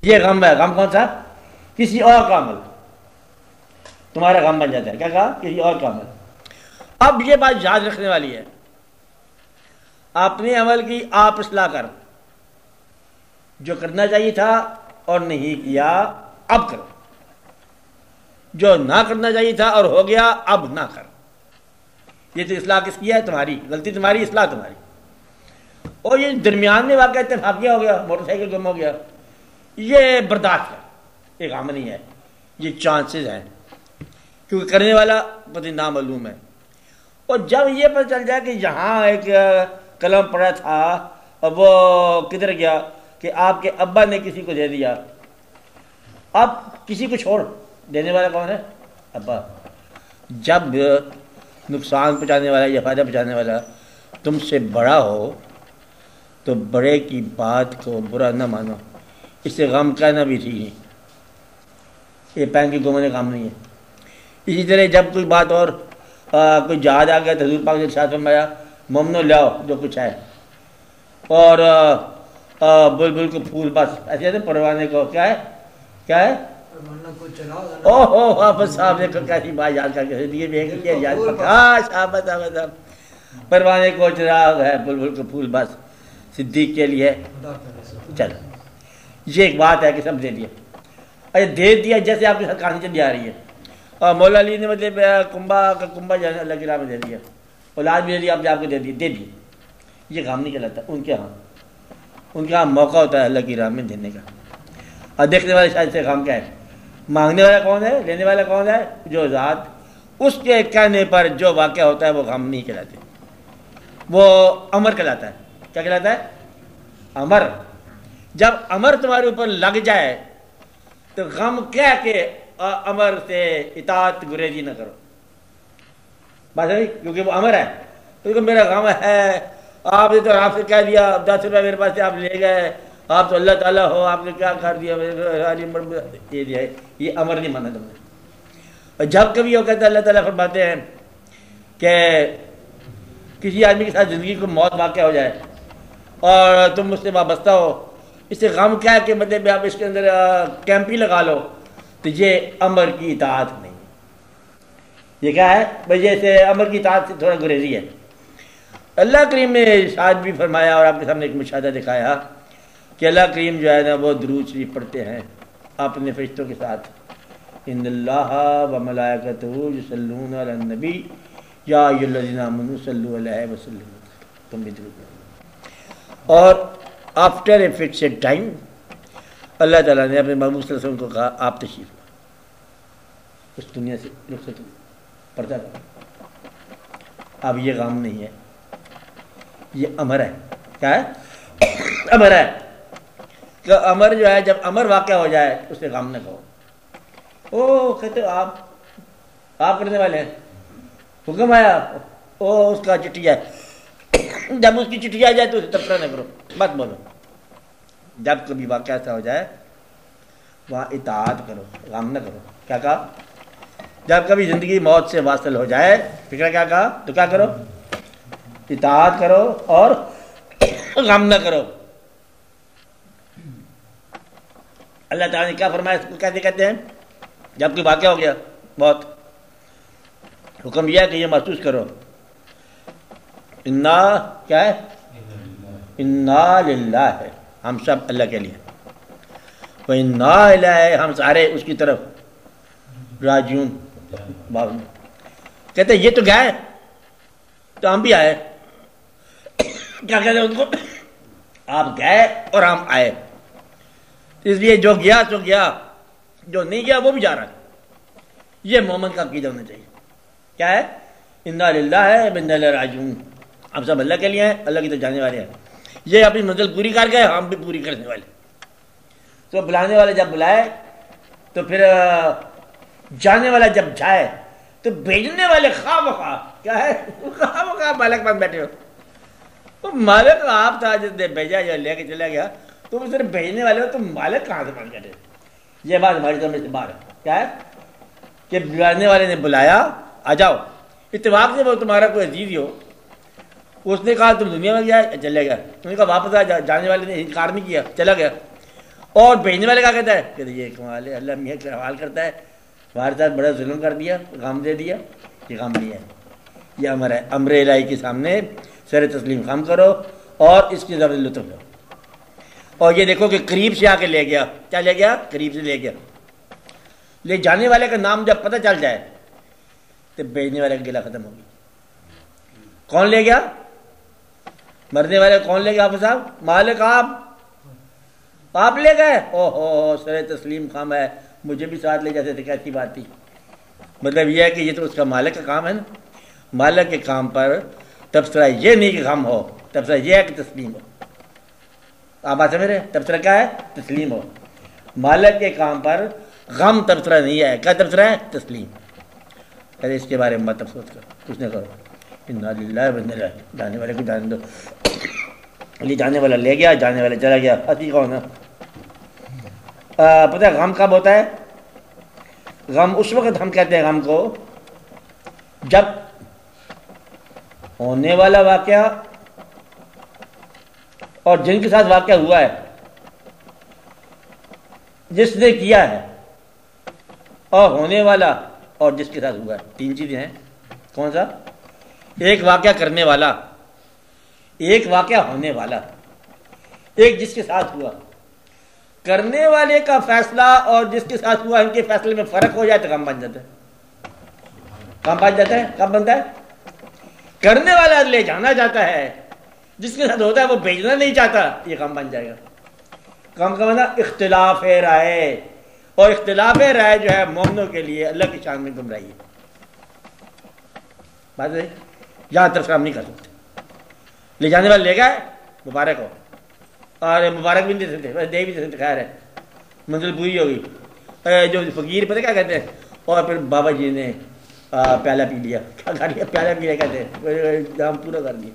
یہ غم ہے. غم کون سا؟ کسی اور کا عمل تمہارا غم بن جاتا ہے. کیا کہا؟ کسی اور کا عمل. اب یہ بات یاد رکھنے والی ہے، اپنے عمل کی آپ اصلاح کر. جو کرنا چاہیے تھا اور نہیں کیا اب کرو، جو نہ کرنا چاہیے تھا اور ہو گیا اب نہ کر. یہ تو اصلاح کس کی ہے؟ تمہاری. غلطی تمہاری، اصلاح تمہاری. اور یہ درمیان میں واقعہ اتفاقیہ ہو گیا، موٹر سائیکل گم ہو گیا، یہ برداشت ہے، یہ غم نہیں ہے، یہ چانسز ہیں، کیونکہ کرنے والا پتہ نامعلوم ہے. اور جب یہ پتہ چل جائے کہ یہاں ایک قلم پڑا تھا اور وہ کدھر گیا کہ آپ کے ابا نے کسی کو دے دیا، اب کسی کو چھوڑ، دینے والا کون ہے؟ ابا. جب نقصان پہنچانے والا یا فائدہ پہنچانے والا تم سے بڑا ہو تو بڑے کی بات کو برا نہ مانو. اس سے غم کہنا بھی ٹھیک نہیں، یہ پین کی گھومنے کام نہیں ہے. اسی طرح جب کوئی بات اور کوئی جہاز آ گیا تو حضور پاک نے ارشاد فرمایا مومنو لاؤ جو کچھ ہے، اور بلبل کو پھول، بس ایسے ہے. پروانے کو کیا ہے؟ کیا ہے؟ حافظ صاحب نے کیسی بات یاد کر کے یاد پکا. پروانے کو چراغ ہے، بلبل کو پھول، بس صدیق کے لیے چل. یہ ایک بات ہے کہ سب دے دیا. اچھا دے دیا جیسے آپ کی کہانی چلی آ رہی ہے. مولا علی نے مطلب کنبا جو ہے اللہ کی راہ میں دے دیا، اولاد بھی دے دیا، آپ کو دے دی. یہ کام نہیں چلاتا ان کے ہاں موقع ہوتا ہے اللہ کی راہ میں دینے کا. اور دیکھنے والے شاید سے کام کیا ہے؟ مانگنے والا کون ہے؟ لینے والا کون ہے؟ جو ذات. اس کے کہنے پر جو واقعہ ہوتا ہے وہ غم نہیں کہلاتے، وہ امر کہلاتا ہے. کیا کہلاتا ہے؟ امر. جب امر تمہارے اوپر لگ جائے تو غم کیا کہ امر سے اطاعت گریزی نہ کرو. بات ہے کیونکہ وہ امر ہے. کیونکہ میرا غم ہے، آپ نے تو آپ سے کہہ دیا 10 روپئے میرے پاس سے آپ لے گئے، آپ تو اللہ تعالیٰ ہو، آپ نے کیا کر دیا، یہ امر نہیں مانا تم نے. اور جب کبھی وہ کہتا ہے اللہ تعالیٰ فرماتے ہیں کہ کسی آدمی کے ساتھ زندگی کو موت واقع ہو جائے اور تم اس سے وابستہ ہو، اس سے غم کیا ہے کہ مطلب آپ اس کے اندر کیمپی لگا لو، تو یہ امر کی اطاعت نہیں. یہ کیا ہے بھائی؟ جیسے امر کی اطاعت سے تھوڑا گریزی ہے. اللہ کریم نے ارشاد بھی فرمایا اور آپ کے سامنے ایک مشاہدہ دکھایا کہ اللہ کریم جو ہے نا وہ درود شریف پڑھتے ہیں اپنے فرشتوں کے ساتھ. ان اللہ و ملائکتہ یصلون علی النبی یا ایھا الذین آمنوا صلوا علیہ وسلم. تم بھی درود پڑھو. اور آفٹر اے فکسڈ ٹائم اللہ تعالیٰ نے اپنے محبوب صلی اللہ علیہ وسلم کو کہا آپ تشریف لو، اس دنیا سے رخصت پڑتا تھا. اب یہ غم نہیں ہے، یہ امر ہے. کیا ہے؟ امر ہے. کہ امر جو ہے جب امر واقع ہو جائے اس سے غم نہ کہو. کہتے آپ کرنے والے ہیں، حکم آیا اس کا چٹھی ہے، جب اس کی چٹھی آ جائے تو اسے تبصرہ نہ کرو، مت بولو. جب کبھی واقعہ ایسا ہو جائے وہاں اطاعت کرو، غم نہ کرو. کیا کہا؟ جب کبھی زندگی موت سے واصل ہو جائے فکر کیا کہا؟ تو کیا کرو؟ اطاعت کرو اور غم نہ کرو. اللہ تعالیٰ نے کیا فرمایا؟ اس کو کیسے کہتے ہیں؟ جب کوئی واقعہ ہو گیا بہت، حکم یہ ہے کہ یہ محسوس کرو انا کیا ہے؟ انا للہ ہے، ہم سب اللہ کے لیے، وَإِنَّا إِلَيْهِ، ہم سارے اس کی طرف راجعون. کہتے ہیں یہ تو گئے تو ہم بھی آئے. کیا کہتے ہیں ان کو؟ آپ گئے اور ہم آئے. اس لیے جو گیا تو گیا، جو نہیں گیا وہ بھی جا رہا ہے. یہ مومن کا عقیدہ ہونا چاہیے. کیا ہے؟ انا للہ ہے وَإِنَّا إِلَيْهِ راجعون. ہم سب اللہ کے لیے ہیں، اللہ کی طرف جانے والے ہیں. یہ اپنی منزل پوری کر گئے، ہم بھی پوری کرنے والے. تو بلانے والے جب بلائے تو پھر جانے والا جب جائے تو بھیجنے والے خواہ مخواہ کیا ہے؟ خواہ مخواہ مالک بن بیٹھے ہو. تو مالک آپ تھا جس نے بھیجا یا لے کے چلا گیا، تم صرف بھیجنے والے ہو، تم مالک کہاں سے بن بیٹھے؟ یہ بات ہماری سمجھ سے باہر ہے. کیا ہے کہ بلانے والے نے بلایا آ جاؤ، اتفاق سے وہ تمہارا کوئی عزیز ہی ہو، اس نے کہا تم دنیا میں گیا چلے گیا، تم نے کہا واپس آ. جانے والے نے انکار نہیں کیا، چلا گیا. اور بھیجنے والے کیا کہتا ہے کہ یہ کمال ہے، اللہ میاں کا حوال کرتا ہے ہمارے ساتھ بڑا ظلم کر دیا، غم دے دیا. یہ غم نہیں ہے، یہ امر ہے. امر الہی کے سامنے سر تسلیم خم کرو اور اس کی ضرورت لطف لو. اور یہ دیکھو کہ قریب سے آ کے لے گیا. کیا لے گیا؟ قریب سے لے گیا. لے جانے والے کا نام جب پتہ چل جائے تو بھیجنے والے کا گلہ ختم ہوگی. کون لے گیا؟ مرنے والے کون لے گیا؟ آپ صاحب مالک آپ لے گئے. او ہو سر تسلیم خم ہے، مجھے بھی ساتھ لے جاتے تھے، کیسی بات تھی. مطلب یہ ہے کہ یہ تو اس کا مالک کا کام ہے نا. مالک کے کام پر تبصرہ یہ نہیں کہ غم ہو، تبصرہ یہ ہے کہ تسلیم ہو. آپ بات سمجھ رہے؟ تبصرہ کیا ہے؟ تسلیم ہو. مالک کے کام پر غم تبصرہ نہیں ہے. کیا تبصرہ ہے؟ تسلیم. ارے اس کے بارے میں مت افسوس کرو، کچھ نہ کرو. انا للہ و انا الیہ راجعون. جانے والے کو جانے دو. علی جانے والا لے گیا، جانے والا چلا گیا. حقیقت ہونا پتہ ہے غم کب ہوتا ہے؟ غم اس وقت ہم کہتے ہیں غم کو جب ہونے والا واقعہ اور جن کے ساتھ واقعہ ہوا ہے، جس نے کیا ہے اور ہونے والا اور جس کے ساتھ ہوا ہے، تین چیزیں ہیں. کون سا؟ ایک واقعہ کرنے والا، ایک واقعہ ہونے والا، ایک جس کے ساتھ ہوا. کرنے والے کا فیصلہ اور جس کے ساتھ ہوا ان کے فیصلے میں فرق ہو جائے تو غم بن جاتا ہے. غم بن جاتا ہے. کب بنتا ہے؟ کرنے والا لے جانا چاہتا ہے، جس کے ساتھ ہوتا ہے وہ بھیجنا نہیں چاہتا، یہ غم بن جائے گا. غم کا مطلب اختلاف رائے، اور اختلاف رائے جو ہے مومنوں کے لیے اللہ کی شان میں گمراہی ہے. بات ہے یہاں طرف ہم نہیں کر سکتے. لے جانے والے لے گئے، مبارک ہو. اور مبارک بھی نہیں دے سکتے، دے بھی سکتے، خیر ہے، منزل پوری ہوگی. جو فقیر پتہ کیا کہتے ہیں؟ اور پھر بابا جی نے پیالہ پی لیا. کیا کر لیا؟ پیالہ پی لیا کہتے ہیں، کام پورا کر دیا،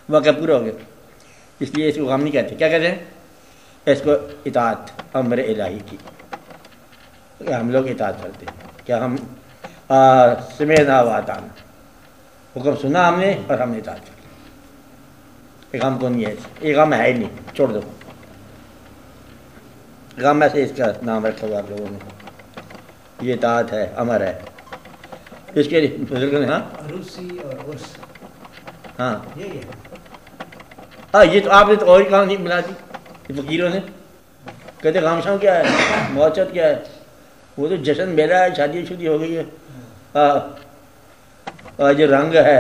واقعہ پورا ہو گیا. اس لیے اس کو غم نہیں کہتے. کیا کہتے ہیں؟ اس کو اطاعت امر الہی کی. ہم لوگ اطاعت کرتے ہیں. کیا ہم سمعنا و اطعنا، حکم سنا ہم نے اور ہم نے اطاعت کی. غم کو نہیں ہے، یہ غم ہے ہی نہیں، چھوڑ دو. غم ایسے اس کا نام رکھا ہوا آپ لوگوں نے. یہ اطاعت ہے، امر ہے. اس کے لیے بزرگوں نے ہاں یہ تو آپ نے تو اور کام نہیں بنا دی فقیروں نے. کہتے غم شام کیا ہے، موچت کیا ہے؟ وہ تو جشن میلہ ہے، شادی شدی ہو گئی ہے. آج رنگ ہے،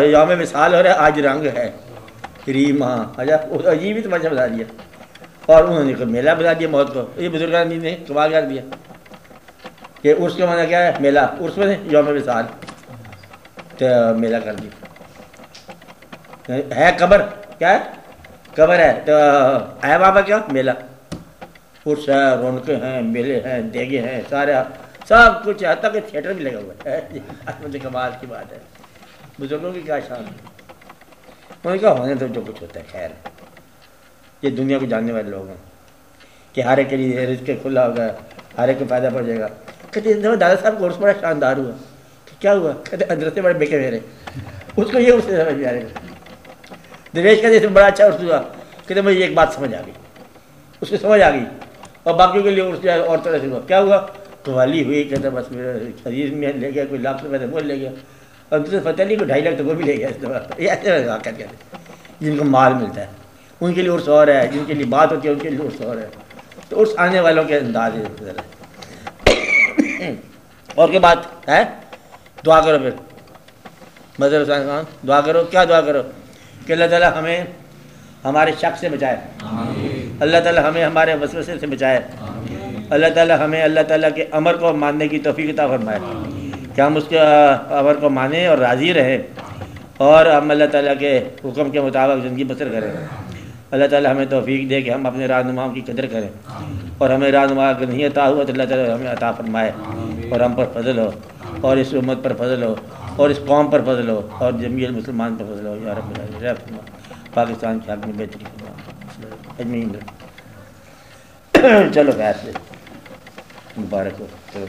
یوم وصال ہو رہا ہے، آج رنگ ہے. کریم ہاں عجیب ہی تماشا بتا دیا. اور انہوں نے میلہ بتا دیا موت کو. یہ بزرگان نے کمال کر دیا کہ عرس کا معنی کیا ہے؟ میلہ. عرس میں یوم وصال تو میلہ کر دیا. ہے قبر، کیا ہے؟ قبر ہے تو ہے بابا کیا؟ میلہ. عرس ہے، رونقیں ہیں، میلے ہیں، دیگے ہیں، سارے سب کچھ. حتیٰ کہ تھیٹر بھی لگا ہوا ہے. کمال کی بات ہے. بزرگوں کی کیا شان ہے. انہوں نے کہا ہونے تو جو کچھ ہوتا ہے خیر. یہ دنیا کو جاننے والے لوگ ہیں کہ ہر ایک کے لیے رزق کھلا ہوگا، ہر ایک کو فائدہ پڑ جائے گا. کہتے ہیں دادا صاحب کورس بڑا شاندار ہوا. کیا ہوا؟ کہتے اندر سے بڑے بیکے میرے. اس کو یہ اس سے سمجھ میں آ رہے گا. درویش کہتے بڑا اچھا عرس ہوا. کہتے مجھے ایک بات سمجھ آ گئی، اس کو سمجھ آ گئی. اور باقیوں کے لیے عرس جو ہے اور طرح سے ہوا. کیا ہوا؟ قوالی ہوئی. کہتا بس میرا عزیز میں لے گیا، کوئی لاکھ روپئے وہ لے گیا. اور دوسرے فتح علی کو 2.5 لاکھ تو وہ بھی لے گیا. اس دفعہ یہ ایسے واقعہ کہتے ہیں جن کو مال ملتا ہے ان کے لیے عرس اور ہے، جن کے لیے بات ہوتی ہے ان کے لیے عرس اور ہے. تو عرس آنے والوں کے انداز ہے. اور کے بات ہے دعا کرو. پھر مظہر حسین خان دعا کرو. کیا دعا کرو؟ کہ اللہ تعالیٰ ہمیں ہمارے شک سے بچائے، اللہ تعالیٰ ہمیں ہمارے وسوسے سے بچائے، اللہ تعالیٰ ہمیں اللہ تعالیٰ کے امر کو ماننے کی توفیق عطا فرمائے کہ ہم اس کے امر کو مانیں اور راضی رہیں، اور ہم اللہ تعالیٰ کے حکم کے مطابق زندگی بسر کریں. اللہ تعالیٰ ہمیں توفیق دے کہ ہم اپنے رہنماؤں کی قدر کریں، اور ہمیں رہنما اگر نہیں عطا ہوا تو اللہ تعالیٰ ہمیں عطا فرمائے، اور ہم پر فضل ہو، اور اس امت پر فضل ہو، اور اس قوم پر فضل ہو، اور جمیع المسلمان پر فضل ہو. یا رب العالمین. پاکستان کے حق میں بہتری اجمعین. چلو خیر سے مبارک ہو. چلو.